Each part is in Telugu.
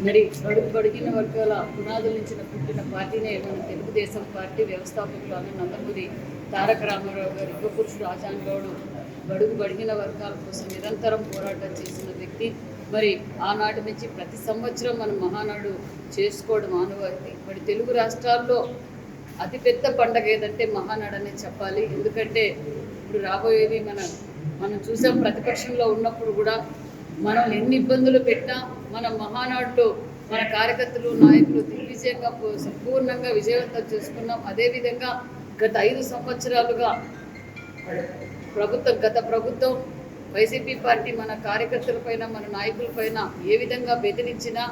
మరి బడిగిన వర్గాల పునాదుల నుంచి పుట్టిన పార్టీనే మన తెలుగుదేశం పార్టీ. వ్యవస్థాపకులు అన్న నందమూరి తారక రామారావు గారు యుగ పురుషుడు ఆజానుగౌడు బడిగిన వర్గాల కోసం నిరంతరం పోరాటం చేసిన వ్యక్తి. మరి ఆనాటి నుంచి ప్రతి సంవత్సరం మనం మహానాడు చేసుకోవడం ఆనవాయితీ. మరి తెలుగు రాష్ట్రాల్లో అతిపెద్ద పండగ ఏదంటే మహానాడు అనే చెప్పాలి. ఎందుకంటే ఇప్పుడు రాబోయేది మనం చూసాం, ప్రతిపక్షంలో ఉన్నప్పుడు కూడా మనం ఎన్ని ఇబ్బందులు పెట్టినా మన మహానాడులో మన కార్యకర్తలు నాయకులు దిగ్విజయంగా సంపూర్ణంగా విజయవంతం చేసుకున్నాం. అదేవిధంగా గత 5 సంవత్సరాలుగా గత ప్రభుత్వం వైసీపీ పార్టీ మన కార్యకర్తలపైన మన నాయకులపైన ఏ విధంగా బెదిరించినా,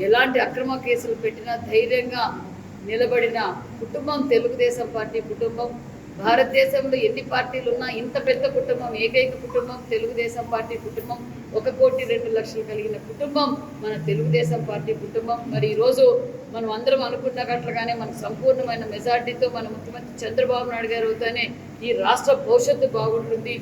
ఎలాంటి అక్రమ కేసులు పెట్టినా ధైర్యంగా నిలబడిన కుటుంబం తెలుగుదేశం పార్టీ కుటుంబం. భారతదేశంలో ఎన్ని పార్టీలు ఉన్నా ఇంత పెద్ద కుటుంబం, ఏకైక కుటుంబం తెలుగుదేశం పార్టీ కుటుంబం. 1,02,00,000 కలిగిన కుటుంబం మన తెలుగుదేశం పార్టీ కుటుంబం. మరి ఈరోజు మనం అందరం అనుకున్నట్లుగానే మన సంపూర్ణమైన మెజార్టీతో మన ముఖ్యమంత్రి చంద్రబాబు నాయుడు గారు అవుతానే ఈ రాష్ట్ర భవిష్యత్తు బాగుంటుంది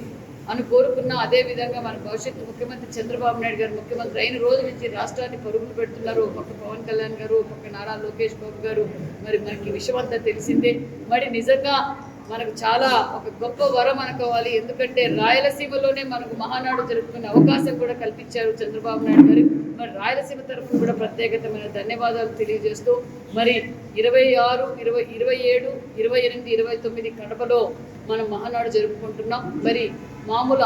అని కోరుకున్న, అదేవిధంగా మన భవిష్యత్తు ముఖ్యమంత్రి చంద్రబాబు నాయుడు గారు ముఖ్యమంత్రి అయిన రోజు నుంచి రాష్ట్రాన్ని పరుగులు పెడుతున్నారు. ఒక పక్క పవన్ కళ్యాణ్ గారు, ఒక పక్క నారా లోకేష్ బాబు గారు. మరి మనకి విషయం అంతా తెలిసిందే. మరి నిజంగా మనకు చాలా ఒక గొప్ప వరం అనుకోవాలి. ఎందుకంటే రాయలసీమలోనే మనకు మహానాడు జరుపుకునే అవకాశం కూడా కల్పించారు చంద్రబాబు నాయుడు గారు. మరి రాయలసీమ తరఫున కూడా ప్రత్యేకతమైన ధన్యవాదాలు తెలియజేస్తూ మరి 26, 27, 28, 29 కడపలో మనం మహానాడు జరుపుకుంటున్నాం. మరి మామూలు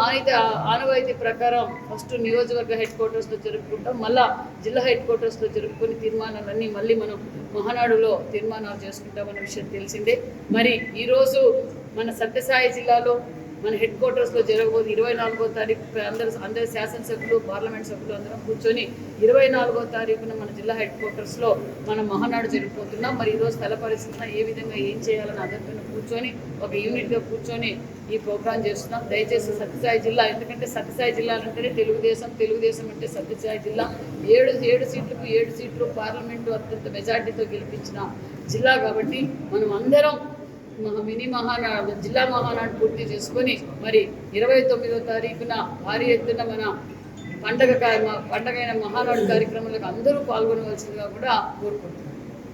ఆనవాయితీ ప్రకారం ఫస్ట్ నియోజకవర్గ హెడ్ క్వార్టర్స్లో జరుపుకుంటాం, మళ్ళా జిల్లా హెడ్ క్వార్టర్స్లో జరుపుకొని తీర్మానాలన్నీ మళ్ళీ మనం మహానాడులో తీర్మానాలు చేసుకుంటామన్న విషయం తెలిసిందే. మరి ఈరోజు మన సత్యసాయి జిల్లాలో మన హెడ్ క్వార్టర్స్లో జరగబోదు 24వ తారీఖు అందరు శాసనసభ్యులు, పార్లమెంట్ సభ్యులు అందరం కూర్చొని 24వ తారీఖున మన జిల్లా హెడ్ క్వార్టర్స్లో మనం మహానాడు జరిగిపోతున్నాం. మరి ఈరోజు స్థల పరిస్థితుల్లో ఏ విధంగా ఏం చేయాలని అందరితో కూర్చొని ఒక యూనిట్గా కూర్చొని ఈ ప్రోగ్రాం చేస్తున్నాం. దయచేసి సత్యసాయి జిల్లా, ఎందుకంటే సత్యసాయి జిల్లా అంటేనే తెలుగుదేశం అంటే సత్యసాయి జిల్లా 7 సీట్లకు 7 సీట్లు పార్లమెంటు అత్యంత మెజార్టీతో గెలిపించిన జిల్లా కాబట్టి మనం అందరం జిల్లా మహానాడు పూర్తి చేసుకొని మరి 29వ తారీఖున భారీ ఎత్తున మన పండగైన మహానాడు కార్యక్రమాలకు అందరూ పాల్గొనవలసిందిగా కూడా కోరుకుంటున్నాం.